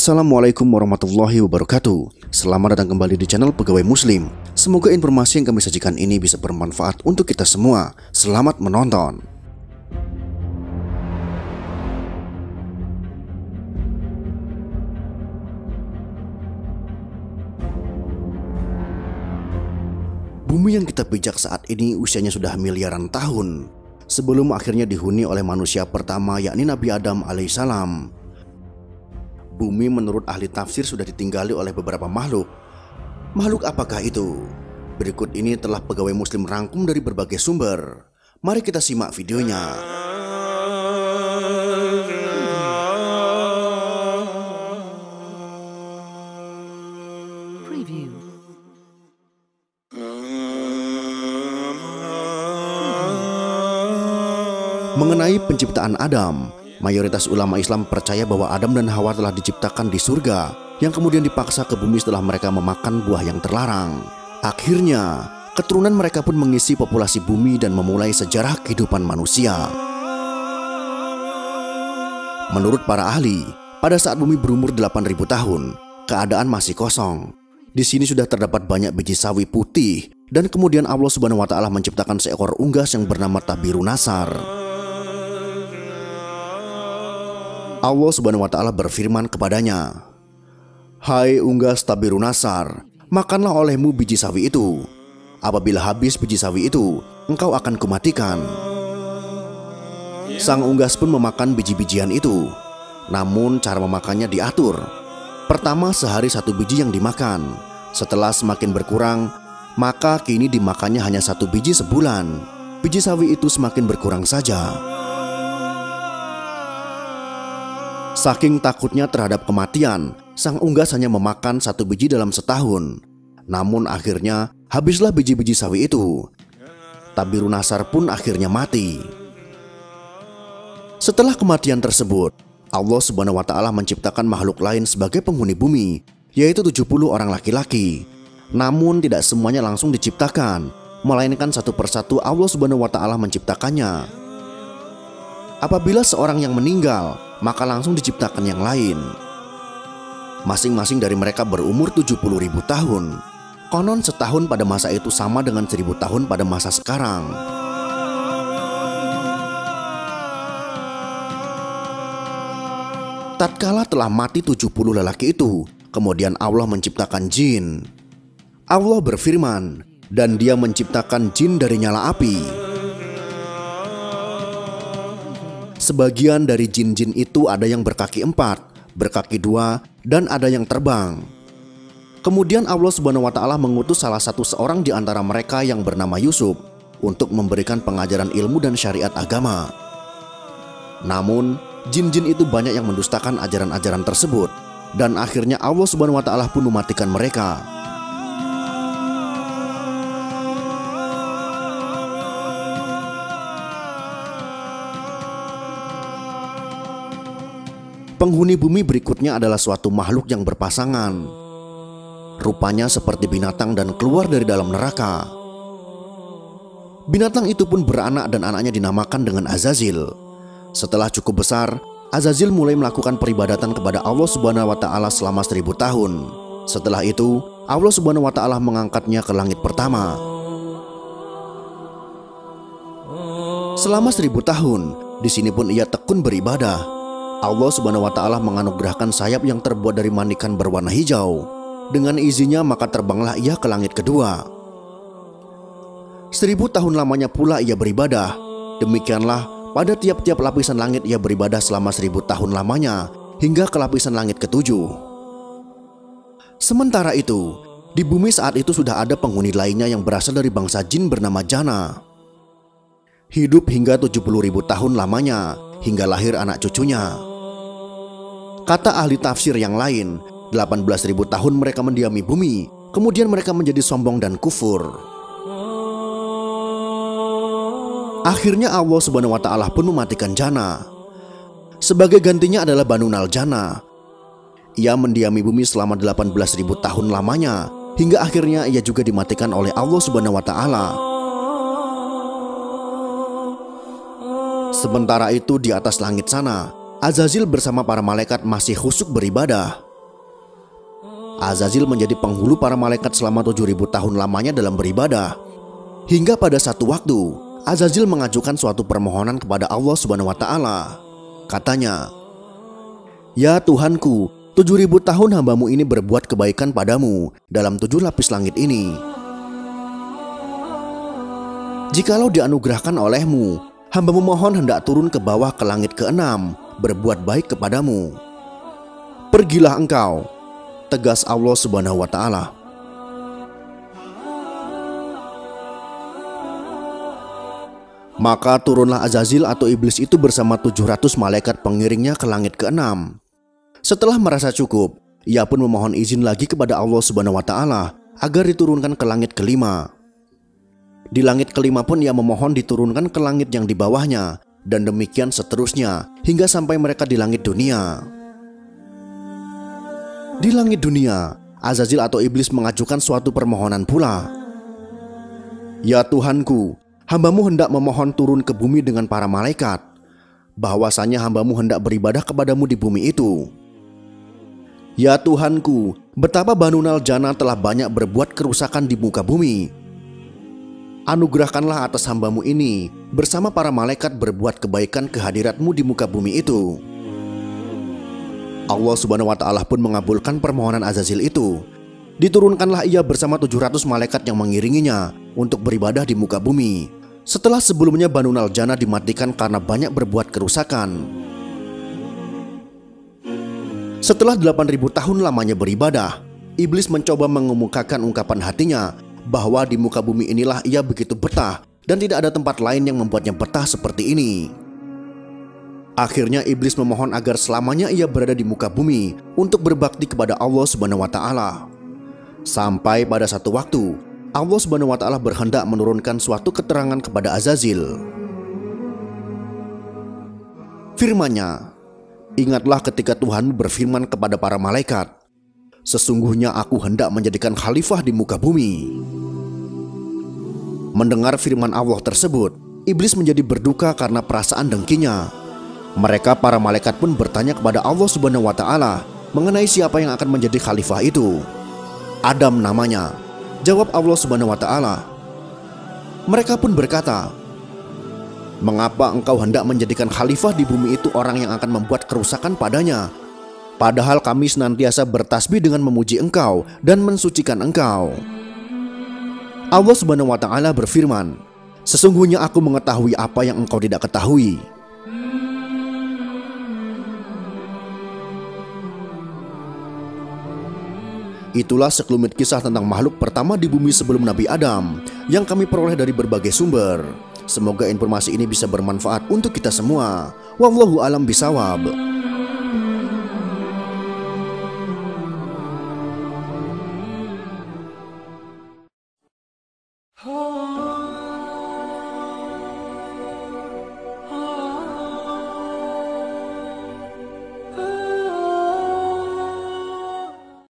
Assalamualaikum warahmatullahi wabarakatuh. Selamat datang kembali di channel Pegawai Muslim. Semoga informasi yang kami sajikan ini bisa bermanfaat untuk kita semua. Selamat menonton. Bumi yang kita pijak saat ini usianya sudah miliaran tahun, sebelum akhirnya dihuni oleh manusia pertama, yakni Nabi Adam alaihissalam. Bumi menurut ahli tafsir sudah ditinggali oleh beberapa makhluk. Makhluk apakah itu? Berikut ini telah Pegawai Muslim rangkum dari berbagai sumber. Mari kita simak videonya. Preview. Mengenai penciptaan Adam, mayoritas ulama Islam percaya bahwa Adam dan Hawa telah diciptakan di surga, yang kemudian dipaksa ke bumi setelah mereka memakan buah yang terlarang. Akhirnya, keturunan mereka pun mengisi populasi bumi dan memulai sejarah kehidupan manusia. Menurut para ahli, pada saat bumi berumur 8.000 tahun, keadaan masih kosong. Di sini sudah terdapat banyak biji sawi putih, dan kemudian Allah Subhanahu wa Ta'ala menciptakan seekor unggas yang bernama Tabirunasar. Allah Subhanahu wa Ta'ala berfirman kepadanya, "Hai unggas Tabirunasar, makanlah olehmu biji sawi itu. Apabila habis biji sawi itu, engkau akan kumatikan." Sang unggas pun memakan biji-bijian itu. Namun cara memakannya diatur. Pertama sehari 1 biji yang dimakan. Setelah semakin berkurang, maka kini dimakannya hanya 1 biji sebulan. Biji sawi itu semakin berkurang saja. Saking takutnya terhadap kematian, sang unggas hanya memakan 1 biji dalam setahun. Namun akhirnya habislah biji-biji sawi itu. Tabirunasar pun akhirnya mati. Setelah kematian tersebut, Allah Subhanahu wa Ta'ala menciptakan makhluk lain sebagai penghuni bumi, yaitu 70 orang laki-laki. Namun tidak semuanya langsung diciptakan, melainkan satu persatu Allah Subhanahu wa Ta'ala menciptakannya. Apabila seorang yang meninggal, maka langsung diciptakan yang lain. Masing-masing dari mereka berumur 70.000 tahun. Konon setahun pada masa itu sama dengan 1000 tahun pada masa sekarang. Tatkala telah mati 70 lelaki itu, kemudian Allah menciptakan jin. Allah berfirman, "Dan Dia menciptakan jin dari nyala api." Sebagian dari jin-jin itu ada yang berkaki 4, berkaki 2, dan ada yang terbang. Kemudian Allah Subhanahu wa Ta'ala mengutus salah satu seorang di antara mereka yang bernama Yusuf untuk memberikan pengajaran ilmu dan syariat agama. Namun, jin-jin itu banyak yang mendustakan ajaran-ajaran tersebut, dan akhirnya Allah Subhanahu wa Ta'ala pun mematikan mereka. Penghuni bumi berikutnya adalah suatu makhluk yang berpasangan. Rupanya seperti binatang dan keluar dari dalam neraka. Binatang itu pun beranak dan anaknya dinamakan dengan Azazil. Setelah cukup besar, Azazil mulai melakukan peribadatan kepada Allah Subhanahu wa Ta'ala selama 1000 tahun. Setelah itu, Allah Subhanahu wa Ta'ala mengangkatnya ke langit pertama. Selama 1000 tahun, di sini pun ia tekun beribadah. Allah Subhanahu wa Ta'ala menganugerahkan sayap yang terbuat dari manikan berwarna hijau. Dengan izinnya maka terbanglah ia ke langit kedua. 1000 tahun lamanya pula ia beribadah. Demikianlah pada tiap-tiap lapisan langit ia beribadah selama 1000 tahun lamanya, hingga ke lapisan langit ke-7. Sementara itu, di bumi saat itu sudah ada penghuni lainnya yang berasal dari bangsa jin bernama Jana. Hidup hingga 70.000 tahun lamanya, hingga lahir anak cucunya. Kata ahli tafsir yang lain, 18.000 tahun mereka mendiami bumi, kemudian mereka menjadi sombong dan kufur. Akhirnya Allah Subhanahu wa Ta'ala pun mematikan Jana. Sebagai gantinya adalah Banu Naljana. Ia mendiami bumi selama 18.000 tahun lamanya, hingga akhirnya ia juga dimatikan oleh Allah Subhanahu wa Ta'ala. Sementara itu di atas langit sana, Azazil bersama para malaikat masih khusyuk beribadah. Azazil menjadi penghulu para malaikat selama 7.000 tahun lamanya dalam beribadah. Hingga pada satu waktu, Azazil mengajukan suatu permohonan kepada Allah Subhanahu wa Ta'ala. Katanya, "Ya Tuhanku, 7.000 tahun hambamu ini berbuat kebaikan padamu dalam 7 lapis langit ini. Jikalau dianugerahkan olehmu, hambamu mohon hendak turun ke bawah ke langit ke-6, berbuat baik kepadamu. Pergilah engkau," tegas Allah Subhanahu wa Ta'ala. Maka turunlah Azazil atau iblis itu bersama 700 malaikat pengiringnya ke langit ke-6. Setelah merasa cukup, ia pun memohon izin lagi kepada Allah Subhanahu wa Ta'ala agar diturunkan ke langit ke-5. Di langit ke-5 pun ia memohon diturunkan ke langit yang di bawahnya, dan demikian seterusnya hingga sampai mereka di langit dunia. Di langit dunia, Azazil atau iblis mengajukan suatu permohonan pula. "Ya Tuhanku, hambamu hendak memohon turun ke bumi dengan para malaikat, bahwasanya hambamu hendak beribadah kepadamu di bumi itu. Ya Tuhanku, betapa Banu Naljana telah banyak berbuat kerusakan di muka bumi. Anugerahkanlah atas hambamu ini bersama para malaikat berbuat kebaikan kehadiratmu di muka bumi itu." Allah Subhanahu wa Ta'ala pun mengabulkan permohonan Azazil itu. Diturunkanlah ia bersama 700 malaikat yang mengiringinya untuk beribadah di muka bumi, setelah sebelumnya Banu Naljana dimatikan karena banyak berbuat kerusakan. Setelah 8.000 tahun lamanya beribadah, iblis mencoba mengemukakan ungkapan hatinya bahwa di muka bumi inilah ia begitu betah dan tidak ada tempat lain yang membuatnya betah seperti ini. Akhirnya iblis memohon agar selamanya ia berada di muka bumi untuk berbakti kepada Allah Subhanahu wa Ta'ala. Sampai pada satu waktu, Allah Subhanahu wa Ta'ala berhendak menurunkan suatu keterangan kepada Azazil. Firman-Nya, "Ingatlah ketika Tuhan berfirman kepada para malaikat, sesungguhnya aku hendak menjadikan khalifah di muka bumi." Mendengar firman Allah tersebut, iblis menjadi berduka karena perasaan dengkinya. Mereka para malaikat pun bertanya kepada Allah Subhanahu wa Ta'ala mengenai siapa yang akan menjadi khalifah itu. "Adam namanya," jawab Allah Subhanahu wa Ta'ala. Mereka pun berkata, "Mengapa engkau hendak menjadikan khalifah di bumi itu orang yang akan membuat kerusakan padanya? Padahal kami senantiasa bertasbih dengan memuji engkau dan mensucikan engkau." Allah Subhanahu wa Ta'ala berfirman, "Sesungguhnya aku mengetahui apa yang engkau tidak ketahui." Itulah sekelumit kisah tentang makhluk pertama di bumi sebelum Nabi Adam yang kami peroleh dari berbagai sumber. Semoga informasi ini bisa bermanfaat untuk kita semua. Wallahu a'lam bishawab.